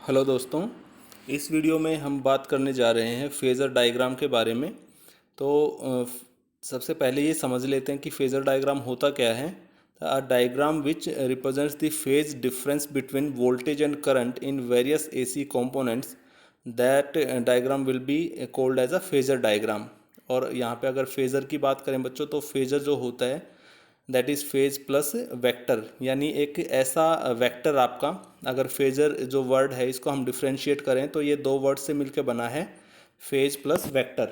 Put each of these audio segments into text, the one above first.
Hello दोस्तों, इस video में हम बात करने जा रहे हैं फेज़र डायग्राम के बारे में। तो सबसे पहले ये समझ लेते हैं कि फेज़र डायग्राम होता क्या है। A diagram which represents the phase difference between voltage and current in various AC components, that diagram will be called as a phasor diagram. और यहाँ पे अगर फेज़र की बात करें बच्चों, तो फेज़र जो होता है that is phase plus vector, यानी एक ऐसा वेक्टर आपका, अगर फेजर जो वर्ड है इसको हम डिफ्रेंशिएट करें तो ये दो वर्ड से मिलकर बना है फेज प्लस वेक्टर।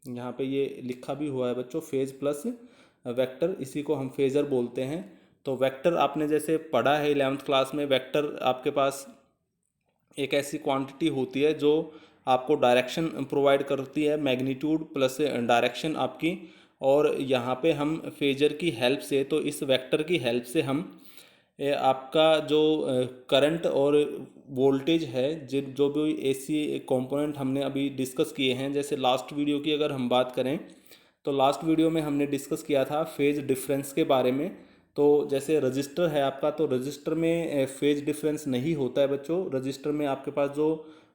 यहाँ पे ये लिखा भी हुआ है बच्चों, फेज प्लस वेक्टर, इसी को हम फेजर बोलते हैं। तो वेक्टर आपने जैसे पढ़ा है 11th क्लास में, वेक्टर आपके पास एक ऐसी क्वांटिटी होती है जो आपको डायरेक्शन प्रोवाइड करती है, मैग्नीट्यूड प्लस डायरेक्शन आपकी। और यहाँ पे हम फेजर की हेल्प से, तो इस वेक्टर की हेल्प से हम आपका जो करंट और वोल्टेज है, जो भी एसी कंपोनेंट हमने अभी डिस्कस किए हैं, जैसे लास्ट वीडियो की अगर हम बात करें तो लास्ट वीडियो में हमने डिस्कस किया था फेज डिफरेंस के बारे में। तो जैसे रजिस्टर है आपका, तो रजिस्टर में फेज डिफरेंस नहीं होता है बच्चों। रजिस्टर में आपके पास जो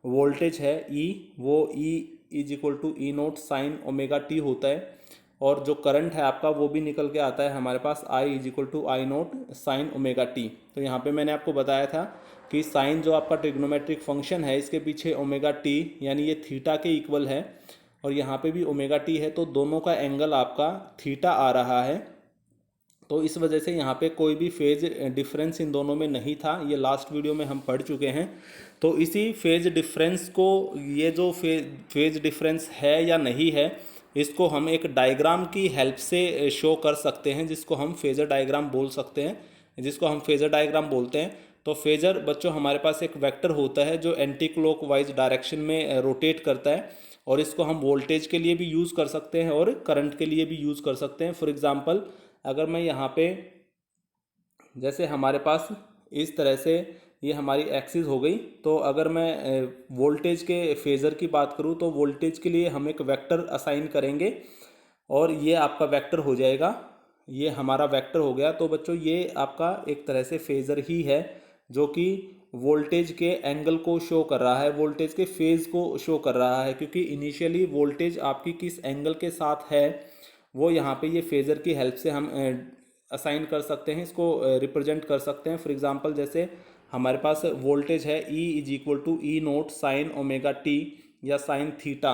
वोल्टेज है ई, वो E is equal to E note sine omega T होता है। और जो करंट है आपका वो भी निकल के आता है हमारे पास I is equal to I note sine omega T. तो यहाँ पे मैंने आपको बताया था कि साइन जो आपका ट्रिग्नोमेट्रिक फंक्शन है, इसके पीछे ओमेगा टी यानी ये थीटा के इक्वल है, और यहाँ पे भी ओमेगा टी है, तो दोनों का एंगल आपका थीटा आ रहा है। तो इस वजह से यहाँ पे कोई भी फेज डिफरेंस इन दोनों में नहीं था, ये लास्ट वीडियो में हम पढ़ चुके हैं। तो इसी फेज डिफरेंस को, ये जो फेज डिफरेंस है या नहीं है, इसको हम एक डायग्राम की हेल्प से शो कर सकते हैं, जिसको हम फेजर डायग्राम बोल सकते हैं, जिसको हम फेजर डायग्राम बोलते हैं। तो फेजर बच्चों हमारे पास एक वेक्टर होता है जो एंटी क्लॉकवाइज डायरेक्शन में रोटेट करता है, और इसको हम वोल्टेज के लिए भी यूज़ कर सकते हैं और करंट के लिए भी यूज़ कर सकते हैं। फॉर एग्जांपल, अगर मैं यहाँ पे, जैसे हमारे पास इस तरह से ये हमारी एक्सिस हो गई, तो अगर मैं वोल्टेज के फेज़र की बात करूँ तो वोल्टेज के लिए हम एक वेक्टर असाइन करेंगे, और ये आपका वेक्टर हो जाएगा, ये हमारा वेक्टर हो गया। तो बच्चों ये आपका एक तरह से फेज़र ही है, जो कि वोल्टेज के एंगल को शो कर रहा है, वोल्टेज के फेज़ को शो कर रहा है, क्योंकि इनिशियली वोल्टेज आपकी किस एंगल के साथ है वो यहाँ पे ये फेज़र की हेल्प से हम असाइन कर सकते हैं, इसको रिप्रेजेंट कर सकते हैं। फॉर एग्जांपल, जैसे हमारे पास वोल्टेज है E is equal to E note sine omega T या साइन थीटा।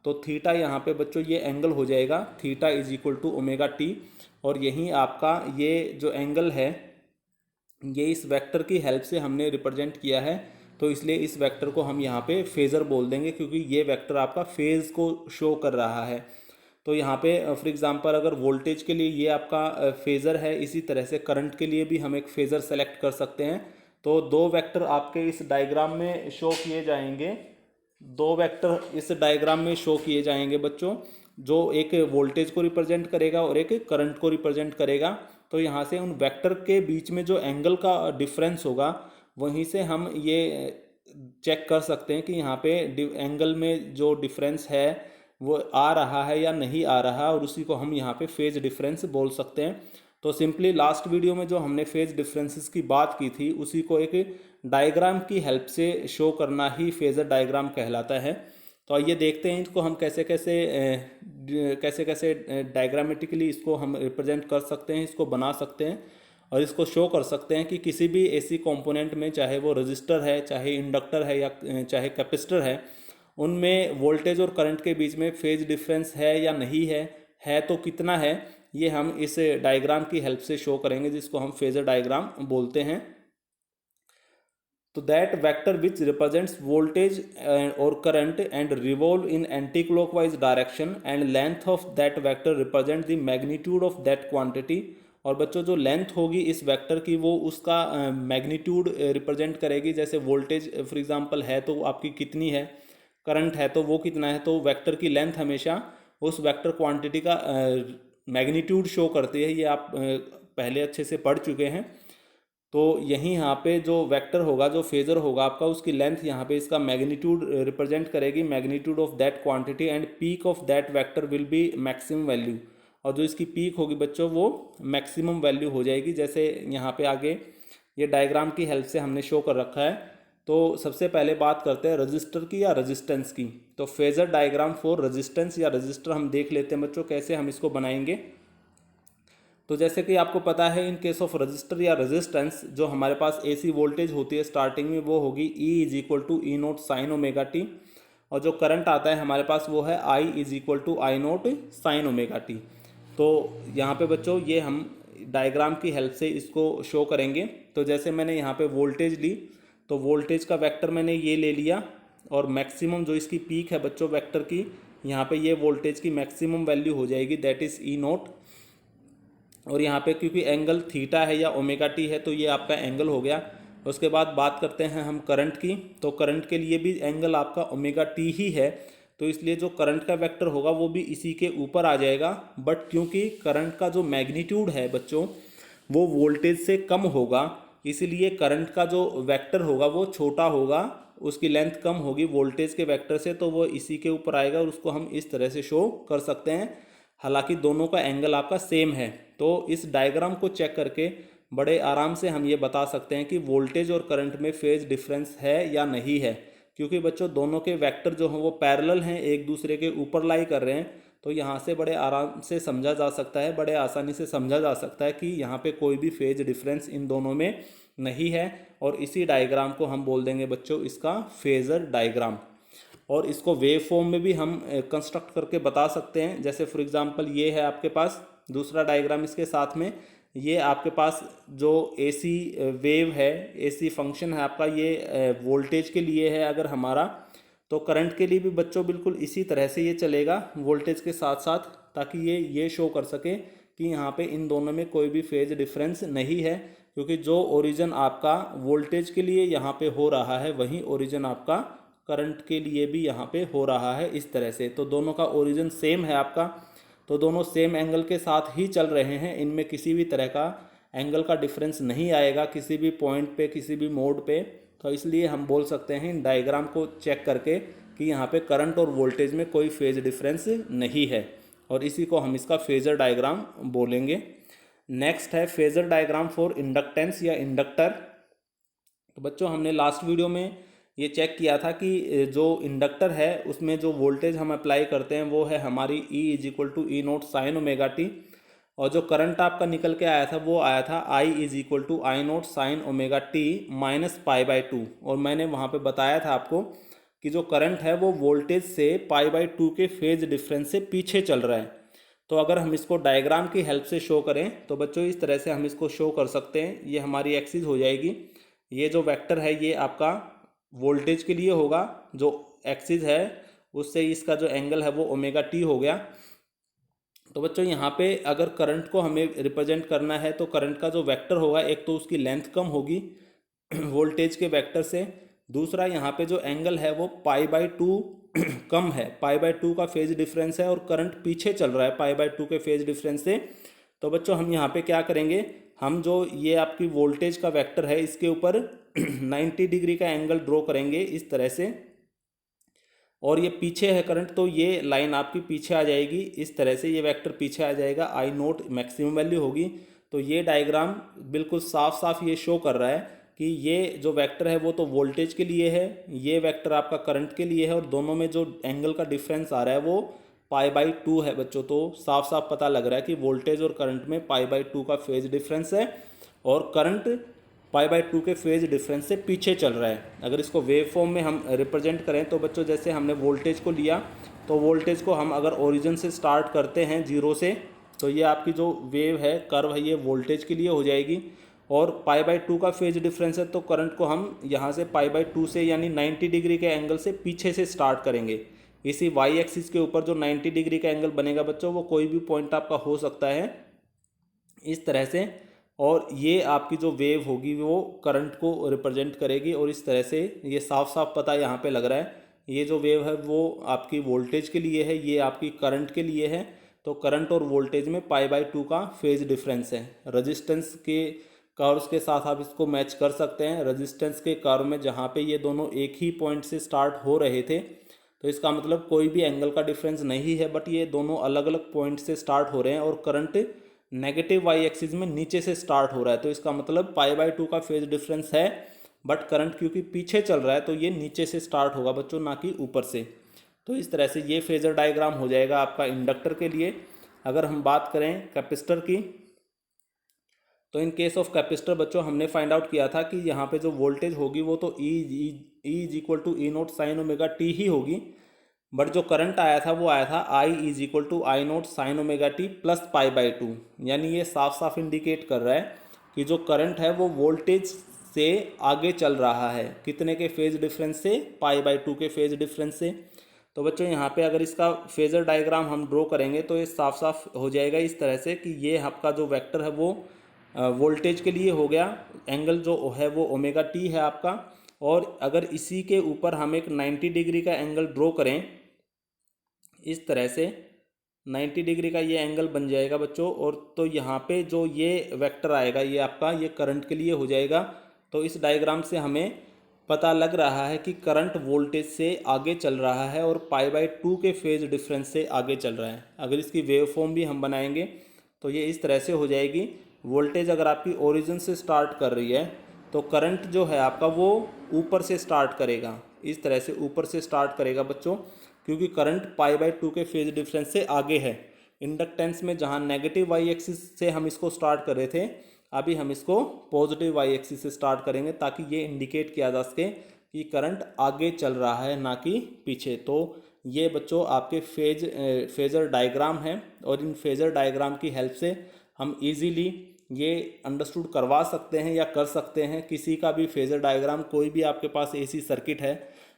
तो थीटा यहाँ पे बच्चों ये एंगल हो जाएगा, theta is equal to omega T. और यहीं आपका ये जो एंगल है, ये इस वेक्टर की हेल्प से हमने रिप्रेजेंट किया है, तो इसलिए इस वेक्टर को हम यहाँ पे फेज़र बोल देंगे, क्योंकि ये वेक्टर आपका फेज़ को शो कर रहा है। तो यहाँ पे फॉर एग्जांपल, अगर वोल्टेज के लिए ये आपका फेज़र है, इसी तरह से करंट के लिए भी हम एक फेज़र सेलेक्ट कर सकते हैं। तो दो वेक्टर आपके इस डायग्राम में शो किए जाएंगे, दो वेक्टर इस डायग्राम में शो किए जाएंगे बच्चों, जो एक वोल्टेज को रिप्रेजेंट करेगा और एक करंट को रिप्रेजेंट करेगा। तो यहाँ से उन वेक्टर के बीच में जो एंगल का डिफरेंस होगा, वहीं से हम ये चेक कर सकते हैं कि यहाँ पे एंगल में जो डिफरेंस है वो आ रहा है या नहीं आ रहा, और उसी को हम यहाँ पे फेज डिफरेंस बोल सकते हैं। तो सिंपली लास्ट वीडियो में जो हमने फेज डिफरेंसेस की बात की थी, उसी को एक डायग्राम की हेल्प से शो करना ही फेजर डायग्राम कहलाता है। तो आइए देखते हैं इसको हम कैसे कैसे डायग्रामेटिकली इसको हम रिप्रेजेंट कर सकते हैं, इसको बना सकते हैं, और इसको शो कर सकते हैं कि किसी भी एसी कंपोनेंट में, चाहे वो रजिस्टर है, चाहे इंडक्टर है, या चाहे कैपेसिटर है, उनमें वोल्टेज और करंट के बीच में फेज डिफरेंस है या नहीं है तो कितना है, ये हम इस डायग्राम की हेल्प से शो करेंगे, जिसको हम फेजर डायग्राम बोलते हैं। तो that vector which represents voltage और current and revolve in anticlockwise direction, and length of that vector represent the magnitude of that quantity. और बच्चों जो लेंथ होगी इस वेक्टर की, वो उसका मैग्नीट्यूड रिप्रेजेंट करेगी। जैसे वोल्टेज फॉर एग्जांपल है तो आपकी कितनी है, करंट है तो वो कितना है, तो वेक्टर की लेंथ हमेशा उस वेक्टर क्वांटिटी का मैग्नीट्यूड शो करती है। ये आप पहले अच्छे से पढ़ चुके हैं। तो यहीं यहाँ पे जो वेक्टर होगा, जो फेजर होगा आपका, उसकी लेंथ यहाँ पे इसका मैग्नीट्यूड रिप्रेजेंट करेगी, magnitude of that quantity, and peak of that vector will be maximum value. और जो इसकी पीक होगी बच्चों, वो मैक्सिमम वैल्यू हो जाएगी। जैसे यहाँ पे आगे ये डायग्राम की हेल्प से हमने शो कर रखा है। तो सबसे पहले बात करते हैं रजिस्टर की या रेजिस्टेंस की। तो फेजर डायग्राम फॉर रेजिस्टेंस या रजिस्टर हम देख लेते हैं बच्चों कैसे हम इसको बनाएंगे। तो जैसे कि आपको पता है इन केस ऑफ रजिस्टर या रेजिस्टेंस जो हमारे पास एसी वोल्टेज होती है स्टार्टिंग में वो होगी E is equal to E note sine omega T, और जो करंट आता है हमारे पास वो है I is equal to I note sine omega T. तो यहाँ पे बच्चों ये हम डायग्राम की हेल्प से इसको शो करेंगे। तो जैसे मैंने यहाँ पे वोल्टेज ली तो वोल्टेज का वेक्टर मैंने ये ले लिया, और मैक्सिमम जो इसकी पीक है बच्चों वेक्टर की, यहाँ पे ये वोल्टेज की मैक्सिमम वैल्यू हो जाएगी दैट इज़ ई नोट। और यहाँ पे क्योंकि एंगल थीटा है या ओमेगा टी है तो ये आपका एंगल हो गया। उसके बाद बात करते हैं हम करंट की। तो करंट के लिए भी एंगल आपका ओमेगा टी ही है, तो इसलिए जो करंट का वेक्टर होगा वो भी इसी के ऊपर आ जाएगा। बट क्योंकि करंट का जो मैग्नीट्यूड है बच्चों वो वोल्टेज से कम होगा, इसलिए करंट का जो वेक्टर होगा वो छोटा होगा, उसकी लेंथ कम होगी वोल्टेज के वेक्टर से, तो वो इसी के ऊपर आएगा और उसको हम इस तरह से शो कर सकते हैं। हालांकि दोनों का एंगल आपका सेम है। तो इस डायग्राम को चेक करके बड़े आराम से हम ये बता सकते हैं कि वोल्टेज और करंट में फेज डिफरेंस है या नहीं है, क्योंकि बच्चों दोनों के वेक्टर जो हैं वो पैरेलल हैं, एक दूसरे के ऊपर लाई कर रहे हैं। तो यहाँ से बड़े आराम से समझा जा सकता है, बड़े आसानी से समझा जा सकता है कि यहाँ पे कोई भी फेज डिफरेंस इन दोनों में नहीं है। और इसी डायग्राम को हम बोल देंगे बच्चों इसका फेजर डायग्राम। और इसको वेव फॉर्म में भी हम कंस्ट्रक्ट करके बता सकते हैं। जैसे फॉर एग्जांपल ये है आपके पास दूसरा डायग्राम, इसके साथ में ये आपके पास जो एसी वेव है, एसी फंक्शन है आपका, ये वोल्टेज के लिए है अगर हमारा, तो करंट के लिए भी बच्चों बिल्कुल इसी तरह से ये चलेगा वोल्टेज के साथ साथ, ताकि ये शो कर सके कि यहाँ पे इन दोनों में कोई भी फेज डिफरेंस नहीं है। क्योंकि जो ओरिजिन आपका वोल्टेज के लिए यहाँ पे हो रहा है वही ओरिजिन आपका करंट के लिए भी यहाँ पे हो रहा है इस तरह से। तो दोनों का ओरिजिन सेम है आपका, तो दोनों सेम एंगल के साथ ही चल रहे हैं, इनमें किसी भी तरह का एंगल का डिफरेंस नहीं आएगा किसी भी पॉइंट पे, किसी भी मोड पे। तो इसलिए हम बोल सकते हैं इन डायग्राम को चेक करके कि यहाँ पे करंट और वोल्टेज में कोई फेज डिफरेंस नहीं है, और इसी को हम इसका फेजर डायग्राम बोलेंगे। नेक्स्ट है फेजर डायग्राम फॉर इंडक्टेंस या इंडक्टर। तो बच्चों हमने लास्ट वीडियो में ये चेक किया था कि जो इंडक्टर है उसमें जो वोल्टेज हम अप्लाई करते हैं वो है हमारी E is equal to E note sine omega T, और जो करंट आपका निकल के आया था वो आया था I is equal to I note sine omega T minus pi by two. और मैंने वहाँ पे बताया था आपको कि जो करंट है वो वोल्टेज से पाई बाई टू के फेज डिफरेंस से पीछे चल रहा है। तो अगर हम इसको डायग्राम की हेल्प से शो करें तो बच्चों इस तरह से हम इसको शो कर सकते हैं। ये हमारी एक्सिस हो जाएगी, ये जो वेक्टर है ये आपका वोल्टेज के लिए होगा, जो एक्सिस है उससे इसका जो एंगल है वो ओमेगा टी हो गया। तो बच्चों यहाँ पे अगर करंट को हमें रिप्रेजेंट करना है तो करंट का जो वेक्टर होगा एक तो उसकी लेंथ कम होगी वोल्टेज के वेक्टर से, दूसरा यहाँ पे जो एंगल है वो पाई बाई टू कम है, पाई बाई टू का फेज डिफरेंस है और करंट पीछे चल रहा है पाई बाई टू के फेज डिफरेंस से। तो बच्चों हम यहाँ पे क्या करेंगे, हम जो ये आपकी वोल्टेज का वेक्टर है इसके ऊपर 90 डिग्री का एंगल ड्रॉ करेंगे इस तरह से, और ये पीछे है करंट तो ये लाइन आपकी पीछे आ जाएगी इस तरह से, ये वेक्टर पीछे आ जाएगा, आई नोट मैक्सिमम वैल्यू होगी। तो ये डायग्राम बिल्कुल साफ साफ ये शो कर रहा है कि ये जो वेक्टर है वो तो वोल्टेज के लिए है, ये वेक्टर आपका करंट के लिए है, और दोनों में जो एंगल का डिफरेंस आ रहा है वो पाई बाई टू है बच्चों। तो साफ साफ पता लग रहा है कि वोल्टेज और करंट में पाई बाई टू का फेज डिफरेंस है, और करंट पाई बाई टू के फेज डिफरेंस से पीछे चल रहा है। अगर इसको वेव फॉर्म में हम रिप्रेजेंट करें तो बच्चों जैसे हमने वोल्टेज को लिया, तो वोल्टेज को हम अगर ओरिजिन से स्टार्ट करते हैं जीरो से, तो ये आपकी जो वेव है कर्व है ये वोल्टेज के लिए हो जाएगी, और पाई बाई टू का फेज डिफरेंस है तो करंट को हम यहाँ से पाई बाई टू से यानी 90 डिग्री के एंगल से पीछे से स्टार्ट करेंगे। इसी वाई एक्सिस के ऊपर जो 90 डिग्री का एंगल बनेगा बच्चों वो कोई भी पॉइंट आपका हो सकता है इस तरह से, और ये आपकी जो वेव होगी वो करंट को रिप्रेजेंट करेगी। और इस तरह से ये साफ साफ पता यहाँ पे लग रहा है, ये जो वेव है वो आपकी वोल्टेज के लिए है, ये आपकी करंट के लिए है। तो करंट और वोल्टेज में पाई बाई टू का फेज डिफरेंस है। रेजिस्टेंस के कर्व्स के साथ आप इसको मैच कर सकते हैं। रेजिस्टेंस के कर्व में जहाँ पे ये दोनों एक ही पॉइंट से स्टार्ट हो रहे थे तो इसका मतलब कोई भी एंगल का डिफरेंस नहीं है, बट ये दोनों अलग अलग पॉइंट से स्टार्ट हो रहे हैं, और करंट नेगेटिव वाई एक्सिस में नीचे से स्टार्ट हो रहा है। तो इसका मतलब पाई बाई टू का फेज डिफरेंस है, बट करंट क्योंकि पीछे चल रहा है तो ये नीचे से स्टार्ट होगा बच्चों, ना कि ऊपर से। तो इस तरह से ये फेजर डायग्राम हो जाएगा आपका इंडक्टर के लिए। अगर हम बात करें कैपेसिटर की, तो इन केस ऑफ कैपेसिटर बच्चों हमने फाइंड आउट किया था कि यहाँ पे जो वोल्टेज होगी वो तो E is equal to E note sine omega T ही होगी, बट जो करंट आया था वो आया था I is equal to I note sine omega T plus pi by two. यानी ये साफ साफ इंडिकेट कर रहा है कि जो करंट है वो वोल्टेज से आगे चल रहा है। कितने के फेज डिफरेंस से? पाई बाई टू के फेज डिफरेंस से। तो बच्चों यहाँ पे अगर इसका फेजर डायग्राम हम ड्रॉ करेंगे तो ये साफ साफ हो जाएगा इस तरह से कि ये आपका जो वेक्टर है वो वोल्टेज के लिए हो गया, एंगल जो है वो ओमेगा टी है आपका। और अगर इसी के ऊपर हम एक 90 डिग्री का एंगल ड्रॉ करें इस तरह से, 90 डिग्री का ये एंगल बन जाएगा बच्चों। और तो यहाँ पे जो ये वेक्टर आएगा ये आपका ये करंट के लिए हो जाएगा। तो इस डायग्राम से हमें पता लग रहा है कि करंट वोल्टेज से आगे चल रहा है और पाई बाई टू के फेज डिफरेंस से आगे चल रहा है। अगर इसकी वेव फॉर्म भी हम बनाएंगे तो ये इस तरह से हो जाएगी। वोल्टेज अगर आपकी ओरिजिन से स्टार्ट कर रही है तो करंट जो है आपका वो ऊपर से स्टार्ट करेगा, इस तरह से ऊपर से स्टार्ट करेगा बच्चों, क्योंकि करंट पाई बाई टू के फेज डिफरेंस से आगे है। इंडक्टेंस में जहाँ नेगेटिव वाई एक्सिस से हम इसको स्टार्ट कर रहे थे, अभी हम इसको पॉजिटिव वाई एक्सिस से स्टार्ट करेंगे ताकि ये इंडिकेट किया जा सके कि करंट आगे चल रहा है ना कि पीछे। तो ये बच्चों आपके फेजर डायग्राम हैं और इन फेजर डायग्राम की हेल्प से हम इजीली ये अंडरस्टूड करवा सकते हैं या कर सकते हैं किसी का भी फेजर डायग्राम। कोई भी आपके पास एसी सर्किट है,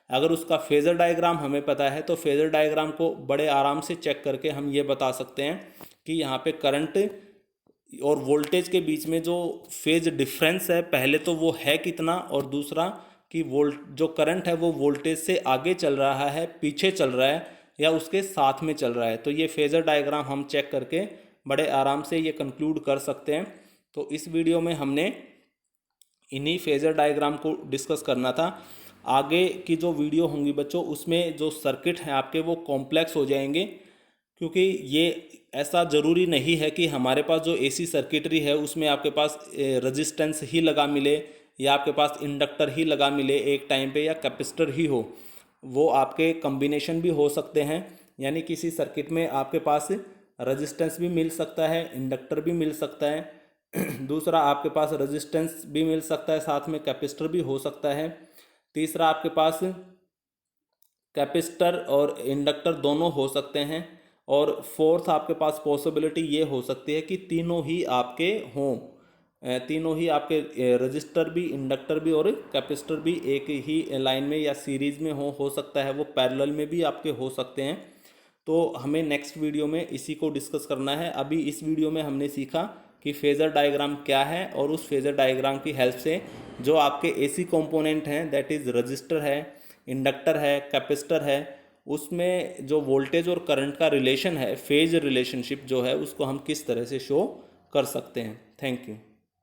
अगर उसका फेजर डायग्राम हमें पता है तो फेजर डायग्राम को बड़े आराम से चेक करके हम ये बता सकते हैं कि यहाँ पे करंट और वोल्टेज के बीच में जो फेज डिफरेंस है पहले तो वो है कितना, और दूसरा कि जो करंट है वो वोल्टेज से आगे चल रहा है, पीछे चल रहा है या उसके साथ में चल रहा है। तो ये फेजर डायग्राम हम चेक करके बड़े आराम से ये कंक्लूड कर सकते हैं। तो इस वीडियो में हमने इन्हीं फेजर डायग्राम को डिस्कस करना था। आगे की जो वीडियो होंगी बच्चों उसमें जो सर्किट हैं आपके वो कॉम्प्लेक्स हो जाएंगे, क्योंकि ये ऐसा ज़रूरी नहीं है कि हमारे पास जो एसी सर्किटरी है उसमें आपके पास रेजिस्टेंस ही लगा मिले या आपके पास इंडक्टर ही लगा मिले एक टाइम पे, या कैपेसिटर ही हो। वो आपके कम्बिनेशन भी हो सकते हैं, यानी किसी सर्किट में आपके पास रेजिस्टेंस भी मिल सकता है, इंडक्टर भी मिल सकता है। दूसरा आपके पास रेजिस्टेंस भी मिल सकता है, साथ में कैपेसिटर भी हो सकता है। तीसरा आपके पास कैपेसिटर और इंडक्टर दोनों हो सकते हैं। और फोर्थ आपके पास पॉसिबिलिटी ये हो सकती है कि तीनों ही आपके हों, तीनों ही आपके रजिस्टर भी, इंडक्टर भी और कैपेसिटर भी एक ही लाइन में या सीरीज़ में हो सकता है, वो पैरेलल में भी आपके हो सकते हैं। तो हमें नेक्स्ट वीडियो में इसी को डिस्कस करना है। अभी इस वीडियो में हमने सीखा कि फेज़र डायग्राम क्या है, और उस फेज़र डायग्राम की हेल्प से जो आपके एसी कंपोनेंट हैं, दैट इज़ रजिस्टर है, इंडक्टर है, कैपेसिटर है, उसमें जो वोल्टेज और करंट का रिलेशन है, फेज रिलेशनशिप जो है, उसको हम किस तरह से शो कर सकते हैं। Thank you.